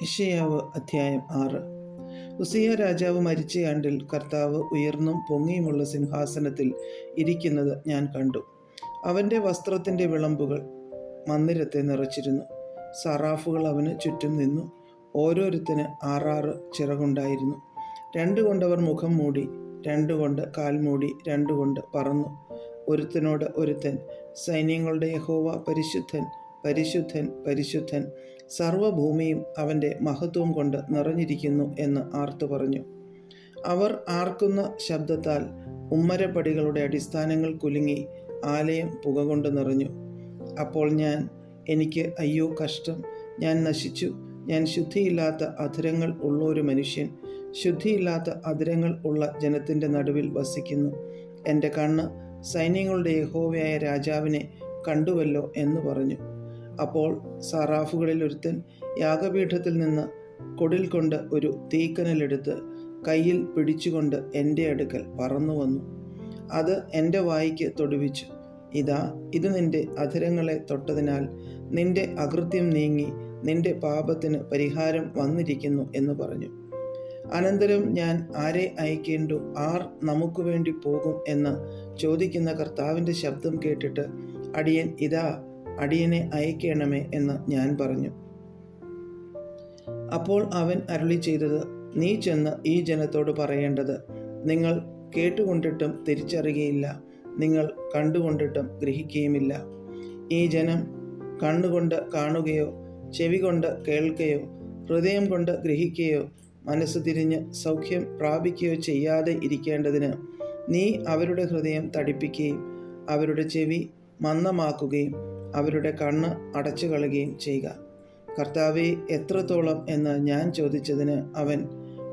യെശയ്യാവ് അധ്യായം 6. ഉസിയ രാജാവ് മരിച്ചയാണ്ടിൽ കർത്താവ് ഉയർന്നും പൊങ്ങിയുമുള്ള സിംഹാസനത്തിൽ ഇരിക്കുന്നത് ഞാൻ കണ്ടു. അവൻ്റെ വസ്ത്രത്തിൻ്റെ വിളമ്പുകൾ മന്ദിരത്തെ നിറച്ചിരുന്നു. സറാഫുകൾ അവന് ചുറ്റും നിന്നു. ഓരോരുത്തന് 6 ചിറകുണ്ടായിരുന്നു. 2 കൊണ്ടവർ മുഖം മൂടി, 2 കൊണ്ട് കാൽ മൂടി, 2 കൊണ്ട് പറന്നു. ഒരുത്തനോട് ഒരുത്തൻ, സൈന്യങ്ങളുടെ യഹോവ പരിശുദ്ധൻ, പരിശുദ്ധൻ, പരിശുദ്ധൻ, സർവ്വഭൂമിയും അവൻ്റെ മഹത്വം കൊണ്ട് നിറഞ്ഞിരിക്കുന്നു എന്ന് ആർത്തു പറഞ്ഞു. അവർ ആർക്കുന്ന ശബ്ദത്താൽ ഉമ്മരപ്പടികളുടെ അടിസ്ഥാനങ്ങൾ കുലുങ്ങി ആലയം പുക കൊണ്ട് നിറഞ്ഞു. അപ്പോൾ എനിക്ക് അയ്യോ കഷ്ടം, ഞാൻ നശിച്ചു, ഞാൻ ശുദ്ധിയില്ലാത്ത അധരങ്ങൾ ഉള്ള ഒരു മനുഷ്യൻ, ശുദ്ധിയില്ലാത്ത അധരങ്ങൾ ഉള്ള ജനത്തിൻ്റെ നടുവിൽ വസിക്കുന്നു. എൻ്റെ കണ്ണ് സൈന്യങ്ങളുടെ യഹോവയായ രാജാവിനെ കണ്ടുവല്ലോ എന്ന് പറഞ്ഞു. അപ്പോൾ സറാഫുകളിൽ ഒരുത്തൻ യാഗപീഠത്തിൽ നിന്ന് കൊടിൽ കൊണ്ട് ഒരു തീക്കനലെടുത്ത് കയ്യിൽ പിടിച്ചുകൊണ്ട് എൻ്റെ അടുക്കൽ പറന്നു വന്നു. അത് എൻ്റെ വായ്ക്ക് തൊടുവിച്ചു. ഇതാ, ഇത് നിന്റെ അധരങ്ങളെ തൊട്ടതിനാൽ നിന്റെ അകൃത്യം നീങ്ങി നിന്റെ പാപത്തിന് പരിഹാരം വന്നിരിക്കുന്നു എന്ന് പറഞ്ഞു. അനന്തരം ഞാൻ ആരെ അയക്കേണ്ടു, ആർ നമുക്ക് വേണ്ടി പോകും എന്ന് ചോദിക്കുന്ന കർത്താവിൻ്റെ ശബ്ദം കേട്ടിട്ട്, അടിയൻ ഇതാ, അടിയനെ അയക്കണമേ എന്ന് ഞാൻ പറഞ്ഞു. അപ്പോൾ അവൻ അരുളി ചെയ്തത്, നീ ചെന്ന് ഈ ജനത്തോട് പറയേണ്ടത്, നിങ്ങൾ കേട്ടുകൊണ്ടിട്ടും തിരിച്ചറിയുകയില്ല, നിങ്ങൾ കണ്ടുകൊണ്ടിട്ടും ഗ്രഹിക്കുകയുമില്ല. ഈ ജനം കണ്ണുകൊണ്ട് കാണുകയോ ചെവി കൊണ്ട് കേൾക്കുകയോ ഹൃദയം കൊണ്ട് ഗ്രഹിക്കുകയോ മനസ്സ് തിരിഞ്ഞ് സൗഖ്യം പ്രാപിക്കുകയോ ചെയ്യാതെ ഇരിക്കേണ്ടതിന് നീ അവരുടെ ഹൃദയം തടിപ്പിക്കുകയും അവരുടെ ചെവി മന്ദമാക്കുകയും അവരുടെ കണ്ണ് അടച്ചു കളയുകയും ചെയ്യുക. കർത്താവേ, എത്രത്തോളം എന്ന് ഞാൻ ചോദിച്ചതിന് അവൻ,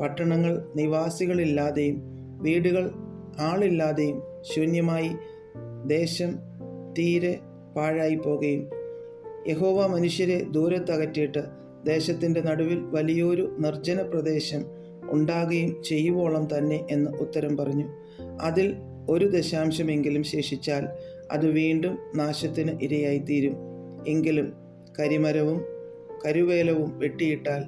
പട്ടണങ്ങൾ നിവാസികളില്ലാതെയും വീടുകൾ ആളില്ലാതെയും ശൂന്യമായി ദേശം തീരെ പാഴായി പോകുകയും യഹോവ മനുഷ്യരെ ദൂരത്തകറ്റിയിട്ട് ദേശത്തിൻ്റെ നടുവിൽ വലിയൊരു നിർജ്ജന പ്രദേശം ഉണ്ടാകുകയും ചെയ്യുവോളം തന്നെ എന്ന് ഉത്തരം പറഞ്ഞു. അതിൽ 1 ശേഷിച്ചാൽ അത് വീണ്ടും നാശത്തിന് ഇരയായിത്തീരും. എങ്കിലും കരിമരവും കരുവേലവും വെട്ടിയിട്ടാൽ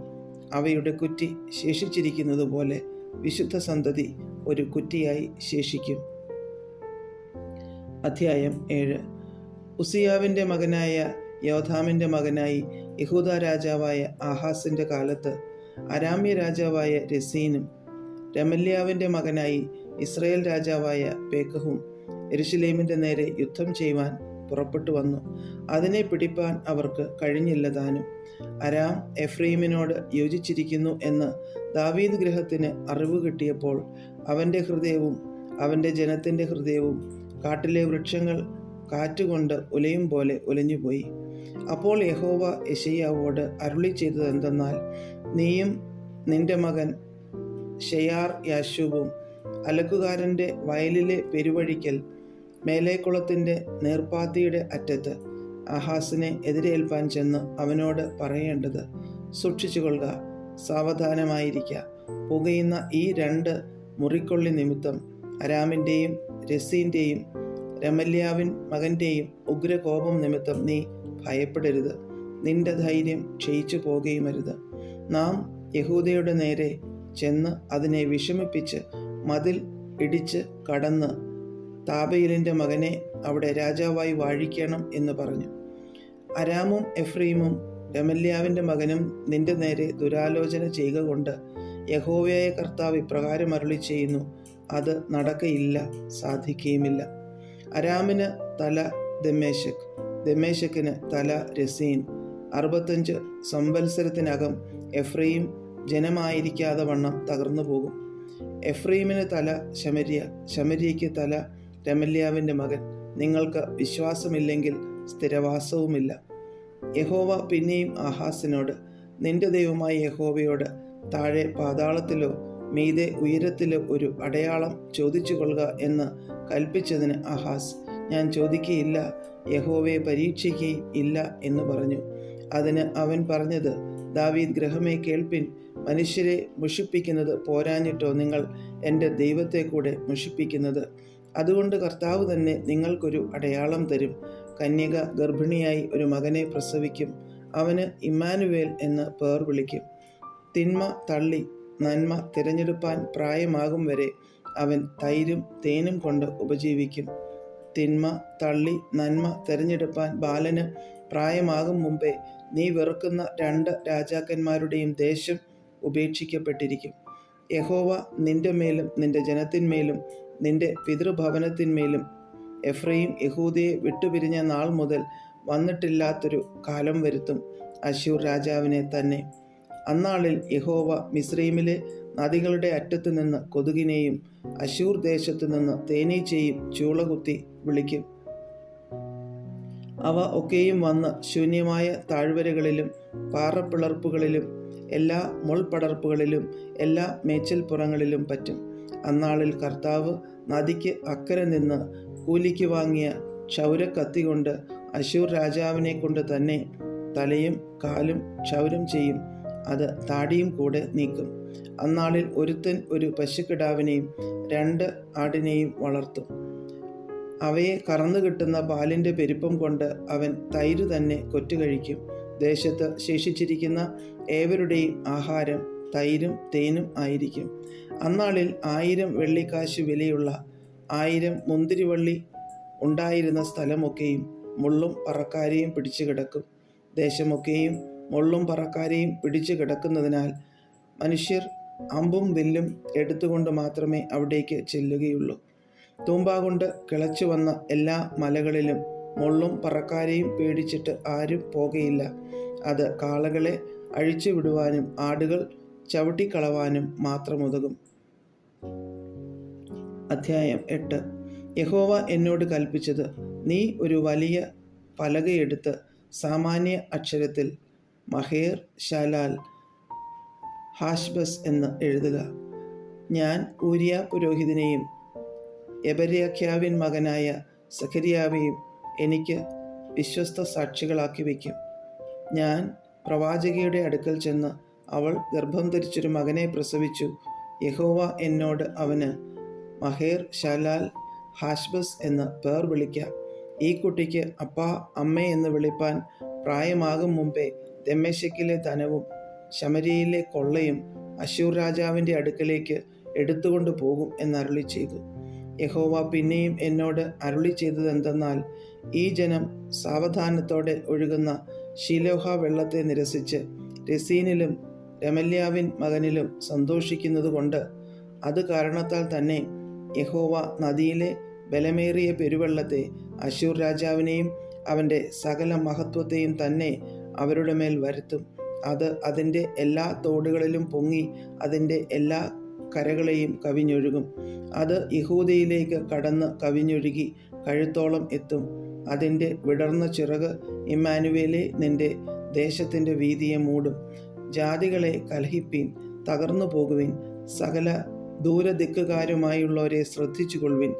അവയുടെ കുറ്റി ശേഷിച്ചിരിക്കുന്നത് പോലെ വിശുദ്ധ സന്തതി ഒരു കുറ്റിയായി ശേഷിക്കും. അധ്യായം 7. ഉസിയാവിൻ്റെ മകനായ യോഥാമിൻ്റെ മകനായി യഹൂദ രാജാവായ ആഹാസിൻ്റെ കാലത്ത് അരാമ്യ രാജാവായ രസീനും രമല്യാവിൻ്റെ മകനായി ഇസ്രായേൽ രാജാവായ പേക്കഹും യെരൂശലേമിൻ്റെ നേരെ യുദ്ധം ചെയ്യുവാൻ പുറപ്പെട്ടു വന്നു. അതിനെ പിടിപ്പാൻ അവർക്ക് കഴിഞ്ഞില്ല താനും. അരാം എഫ്രൈമിനോട് യോജിച്ചിരിക്കുന്നു എന്ന് ദാവീദ് ഗൃഹത്തിന് അറിവ് കിട്ടിയപ്പോൾ അവൻ്റെ ഹൃദയവും അവൻ്റെ ജനത്തിൻ്റെ ഹൃദയവും കാട്ടിലെ വൃക്ഷങ്ങൾ കാറ്റുകൊണ്ട് ഉലയും പോലെ ഉലഞ്ഞുപോയി. അപ്പോൾ യഹോവ യെശയ്യാവോട് അരുളി ചെയ്തത് എന്തെന്നാൽ, നീയും നിന്റെ മകൻ ഷെയാർ യാശൂബും അലക്കുകാരൻ്റെ വയലിലെ പെരുവഴിക്കൽ മേലേക്കുളത്തിൻ്റെ നേർപ്പാത്തിയുടെ അറ്റത്ത് ആഹാസിനെ എതിരേൽപ്പാൻ ചെന്ന് അവനോട് പറയേണ്ടത്, സൂക്ഷിച്ചുകൊള്ളുക, സാവധാനമായിരിക്കുക. പുകയുന്ന ഈ 2 മുറിക്കൊള്ളി നിമിത്തം അരാമിൻ്റെയും രസീൻ്റെയും രമല്യാവിൻ മകൻ്റെയും ഉഗ്രകോപം നിമിത്തം നീ ഭയപ്പെടരുത്, നിന്റെ ധൈര്യം ക്ഷയിച്ചു പോകുകയുമരുത്. നാം യഹൂദയുടെ നേരെ ചെന്ന് അതിനെ വിഷമിപ്പിച്ച് മതിൽ ഇടിച്ച് കടന്ന് താബയിലിൻ്റെ മകനെ അവിടെ രാജാവായി വാഴിക്കണം എന്ന് പറഞ്ഞു. അരാമും എഫ്രൈമും രമല്യാവിൻ്റെ മകനും നിന്റെ നേരെ ദുരാലോചന ചെയ്യുക കൊണ്ട് യഹോവയായ കർത്താവ് ഇപ്രകാരം അരുളി ചെയ്യുന്നു, അത് നടക്കയില്ല, സാധിക്കുകയുമില്ല. അരാമിന് തല ദമ്മേശക്, ദമ്മേശക്കിന് തല രസീൻ. 65 സംവത്സരത്തിനകം എഫ്രൈം ജനമായിരിക്കാതെ വണ്ണം തകർന്നു പോകും. എഫ്രൈമിന് തല ശമര്യ, ശമര്യയ്ക്ക് തല രമല്യാവിൻ്റെ മകൻ. നിങ്ങൾക്ക് വിശ്വാസമില്ലെങ്കിൽ സ്ഥിരവാസവുമില്ല. യഹോവ പിന്നെയും ആഹാസിനോട്, നിന്റെ ദൈവമായ യഹോവയോട് താഴെ പാതാളത്തിലോ മീതെ ഉയരത്തിലോ ഒരു അടയാളം ചോദിച്ചു കൊള്ളുക എന്ന് കൽപ്പിച്ചതിന് ആഹാസ്, ഞാൻ ചോദിക്കുകയില്ല, യഹോവയെ പരീക്ഷിക്കുകയും ഇല്ല എന്ന് പറഞ്ഞു. അതിന് അവൻ പറഞ്ഞത്, ദാവീദ് ഗൃഹമേ കേൾപ്പിൻ, മനുഷ്യരെ മുഷിപ്പിക്കുന്നത് പോരാഞ്ഞിട്ടോ നിങ്ങൾ എൻ്റെ ദൈവത്തെ കൂടെ മുഷിപ്പിക്കുന്നത്? അതുകൊണ്ട് കർത്താവ് തന്നെ നിങ്ങൾക്കൊരു അടയാളം തരും. കന്യക ഗർഭിണിയായി ഒരു മകനെ പ്രസവിക്കും, അവന് ഇമ്മാനുവേൽ എന്ന് പേർ വിളിക്കും. തിന്മ തള്ളി നന്മ തിരഞ്ഞെടുപ്പാൻ പ്രായമാകും വരെ അവൻ തൈരും തേനും കൊണ്ട് ഉപജീവിക്കും. തിന്മ തള്ളി നന്മ തിരഞ്ഞെടുപ്പാൻ ബാലന് പ്രായമാകും മുമ്പേ നീ വെറുക്കുന്ന 2 രാജാക്കന്മാരുടെയും ദേശം ഉപേക്ഷിക്കപ്പെട്ടിരിക്കും. യഹോവ നിന്റെ മേലും നിന്റെ ജനത്തിന്മേലും നിന്റെ പിതൃഭവനത്തിന്മേലും എഫ്രയീം യഹൂദയെ വിട്ടുപിരിഞ്ഞ നാൾ മുതൽ വന്നിട്ടില്ലാത്തൊരു കാലം വരുത്തും, അശ്ശൂർ രാജാവിനെ തന്നെ. അന്നാളിൽ യഹോവ മിസ്രയീമിലെ നദികളുടെ അറ്റത്തു നിന്ന് കൊതുകിനെയും അശ്ശൂർ ദേശത്തു നിന്ന് തേനീച്ചയും ചൂളകുത്തി വിളിക്കും. അവ ഒക്കെയും വന്ന് ശൂന്യമായ താഴ്വരകളിലും പാറപ്പിളർപ്പുകളിലും എല്ലാ മുൾപടർപ്പുകളിലും എല്ലാ മേച്ചിൽപ്പുറങ്ങളിലും പറ്റും. അന്നാളിൽ കർത്താവ് നദിക്ക് അക്കരെ നിന്ന് കൂലിക്ക് വാങ്ങിയ ക്ഷൗരക്കത്തി കൊണ്ട് അശ്ശൂർ രാജാവിനെ കൊണ്ട് തന്നെ തലയും കാലും ക്ഷൗരം ചെയ്യും, അത് താടിയും കൂടെ നീക്കും. അന്നാളിൽ ഒരുത്തൻ ഒരു പശുക്കിടാവിനെയും 2 ആടിനെയും വളർത്തും. അവയെ കറന്നു കിട്ടുന്ന പാലിൻ്റെ പെരുപ്പം കൊണ്ട് അവൻ തൈര് തന്നെ കൊറ്റുകഴിക്കും. ദേശത്ത് ശേഷിച്ചിരിക്കുന്ന ഏവരുടെയും ആഹാരം തൈരും തേനും ആയിരിക്കും. അന്നാളിൽ 1000 വെള്ളിക്കാശ് വിലയുള്ള 1000 മുന്തിരിവള്ളി ഉണ്ടായിരുന്ന സ്ഥലമൊക്കെയും മുള്ളും പറക്കാരെയും പിടിച്ചു കിടക്കും. ദേശമൊക്കെയും മുള്ളും പറക്കാരെയും പിടിച്ചു കിടക്കുന്നതിനാൽ മനുഷ്യർ അമ്പും വില്ലും എടുത്തുകൊണ്ട് മാത്രമേ അവിടേക്ക് ചെല്ലുകയുള്ളൂ. തൂമ്പാകൊണ്ട് കിളച്ചു വന്ന എല്ലാ മലകളിലും മുള്ളും പറക്കാരെയും പേടിച്ചിട്ട് ആരും പോകയില്ല. അത് കാളകളെ അഴിച്ചു വിടുവാനും ആടുകൾ ചവിട്ടിക്കളവാനും മാത്രമുതകും. അധ്യായം 8. യഹോവ എന്നോട് കൽപ്പിച്ചത്, നീ ഒരു വലിയ പലകയെടുത്ത് സാമാന്യ അക്ഷരത്തിൽ മഹേർ ശാലാൽ ഹാഷ്ബസ് എന്ന് എഴുതുക. ഞാൻ ഊരിയ പുരോഹിതനെയും എബര്യാഖ്യാവിൻ മകനായ സഖരിയാവെയും എനിക്ക് വിശ്വസ്ത സാക്ഷികളാക്കി വയ്ക്കും. ഞാൻ പ്രവാചകിയുടെ അടുക്കൽ ചെന്ന്, അവൾ ഗർഭം ധരിച്ചൊരു മകനെ പ്രസവിച്ചു. യഹോവ എന്നോട് അവന് മഹേർ ശാലാൽ ഹാഷ്ബസ് എന്ന് പേർ വിളിക്കാം. ഈ കുട്ടിക്ക് അപ്പാ അമ്മേ എന്ന് വിളിപ്പാൻ പ്രായമാകും മുമ്പേ ദമ്മേശക്കിലെ ധനവും ശമര്യയിലെ കൊള്ളയും അശ്ശൂർ രാജാവിൻ്റെ അടുക്കലേക്ക് എടുത്തുകൊണ്ട് പോകും എന്നരുളി ചെയ്തു. യഹോവ പിന്നെയും എന്നോട് അരുളി ചെയ്തതെന്തെന്നാൽ, ഈ ജനം സാവധാനത്തോടെ ഒഴുകുന്ന ശീലോഹ വെള്ളത്തെ നിരസിച്ച് രസീനിലും രമല്യാവിൻ മകനിലും സന്തോഷിക്കുന്നത് കൊണ്ട് അത് കാരണത്താൽ തന്നെ യഹോവ നദിയിലെ ബലമേറിയ പെരുവെള്ളത്തെ അശ്ശൂർ രാജാവിനെയും അവൻ്റെ സകല മഹത്വത്തെയും തന്നെ അവരുടെ മേൽ വരുത്തും. അത് അതിൻ്റെ എല്ലാ തോടുകളിലും പൊങ്ങി അതിൻ്റെ എല്ലാ കരകളെയും കവിഞ്ഞൊഴുകും. അത് യഹൂദയിലേക്ക് കടന്ന് കവിഞ്ഞൊഴുകി കഴുത്തോളം എത്തും. അതിൻ്റെ വിടർന്ന ചിറക് ഇമ്മാനുവേലെ നിന്റെ ദേശത്തിൻ്റെ വീതിയെ മൂടും. ജാതികളെ കലഹിപ്പീൻ, തകർന്നു പോകുവിൻ. സകല ദൂരദിക്കുകാരുമായുള്ളവരെ ശ്രദ്ധിച്ചു കൊള്ളുവിൻ.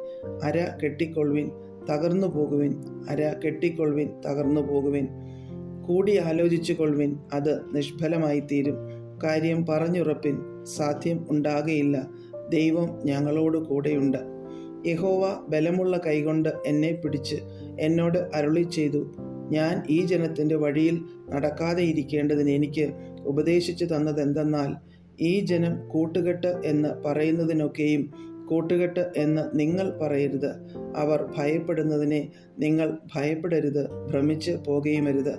അര കെട്ടിക്കൊള്ളുവിൻ, തകർന്നു പോകുവിൻ. അര കെട്ടിക്കൊള്ളുവിൻ, തകർന്നു പോകുവിൻ. കൂടി ആലോചിച്ചു കൊള്ളുവിൻ, അത് നിഷ്ഫലമായി തീരും. കാര്യം പറഞ്ഞുറപ്പിൻ, സാധ്യം ഉണ്ടാകുകയില്ല. ദൈവം ഞങ്ങളോട് കൂടെയുണ്ട്. യഹോവ ബലമുള്ള കൈകൊണ്ട് എന്നെ പിടിച്ച് എന്നോട് അരുളി ചെയ്തു, ഞാൻ ഈ ജനത്തിൻ്റെ വഴിയിൽ നടക്കാതെ ഇരിക്കേണ്ടതിന് എനിക്ക് ഉപദേശിച്ചു തന്നതെന്തെന്നാൽ, ഈ ജനം കൂട്ടുകെട്ട് എന്ന് പറയുന്നതിനൊക്കെയും കൂട്ടുകെട്ട് എന്ന് നിങ്ങൾ പറയരുത്. അവർ ഭയപ്പെടുന്നതിനെ നിങ്ങൾ ഭയപ്പെടരുത്, ഭ്രമിച്ച് പോകുകയുമരുത്.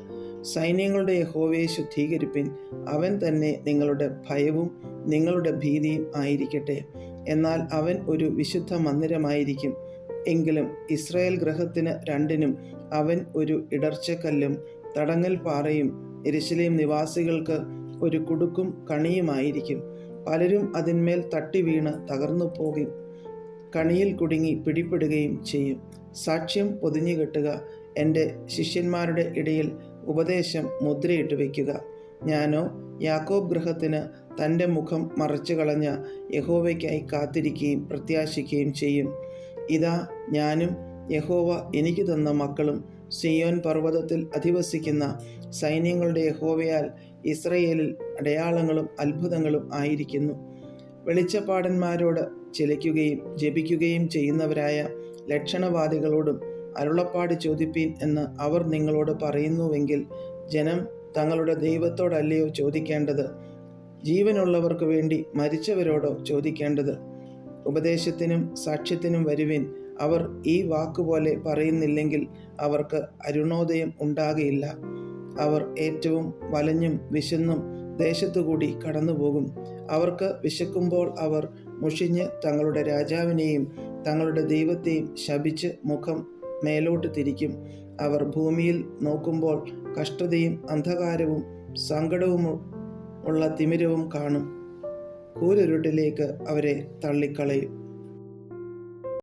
സൈന്യങ്ങളുടെ യഹോവയെ ശുദ്ധീകരിപ്പിൻ, അവൻ തന്നെ നിങ്ങളുടെ ഭയവും നിങ്ങളുടെ ഭീതിയും ആയിരിക്കട്ടെ. എന്നാൽ അവൻ ഒരു വിശുദ്ധ മന്ദിരമായിരിക്കും. എങ്കിലും ഇസ്രായേൽ ഗൃഹത്തിന് രണ്ടിനും അവൻ ഒരു ഇടർച്ചക്കല്ലും തടങ്ങൽ പാറയും യെരൂശലേം നിവാസികൾക്ക് ഒരു കുടുക്കും കണിയുമായിരിക്കും. പലരും അതിന്മേൽ തട്ടി വീണ് തകർന്നു പോകും, കണിയിൽ കുടുങ്ങി പിടിപ്പെടുകയും ചെയ്യും. സാക്ഷ്യം പൊതിഞ്ഞു കെട്ടുക, എൻ്റെ ശിഷ്യന്മാരുടെ ഇടയിൽ ഉപദേശം മുദ്രയിട്ട് വയ്ക്കുക. ഞാനോ യാക്കോബ് ഗൃഹത്തിന് തൻ്റെ മുഖം മറച്ചു കളഞ്ഞ യഹോവയ്ക്കായി കാത്തിരിക്കുകയും പ്രത്യാശിക്കുകയും ചെയ്യും. ഇതാ ഞാനും യഹോവ എനിക്ക് തന്ന മക്കളും സിയോൻ പർവ്വതത്തിൽ അധിവസിക്കുന്ന സൈന്യങ്ങളുടെ യഹോവയാൽ ഇസ്രയേലിൽ അടയാളങ്ങളും അത്ഭുതങ്ങളും ആയിരിക്കുന്നു. വെളിച്ചപ്പാടന്മാരോട് ചിലയ്ക്കുകയും ജപിക്കുകയും ചെയ്യുന്നവരായ ലക്ഷണവാദികളോടും അരുളപ്പാട് ചോദിപ്പീൻ എന്ന് അവർ നിങ്ങളോട് പറയുന്നുവെങ്കിൽ ജനം തങ്ങളുടെ ദൈവത്തോടല്ലയോ ചോദിക്കേണ്ടത്? ജീവനുള്ളവർക്ക് വേണ്ടി മരിച്ചവരോടോ ചോദിക്കേണ്ടത്? ഉപദേശത്തിനും സാക്ഷ്യത്തിനും വരുവിൻ. അവർ ഈ വാക്കുപോലെ പറയുന്നില്ലെങ്കിൽ അവർക്ക് അരുണോദയം ഉണ്ടാകയില്ല. അവർ ഏറ്റവും വലഞ്ഞും വിശന്നും ദേശത്തുകൂടി കടന്നുപോകും. അവർക്ക് വിശക്കുമ്പോൾ അവർ മുഷിഞ്ഞ് തങ്ങളുടെ രാജാവിനെയും തങ്ങളുടെ ദൈവത്തെയും ശപിച്ച് മുഖം മേലോട്ട് തിരിക്കും. അവർ ഭൂമിയിൽ നോക്കുമ്പോൾ കഷ്ടതയും അന്ധകാരവും സങ്കടവും ഉള്ള തിമിരവും കാണും. കൂരിരുട്ടിലേക്ക് അവരെ തള്ളിക്കളയും.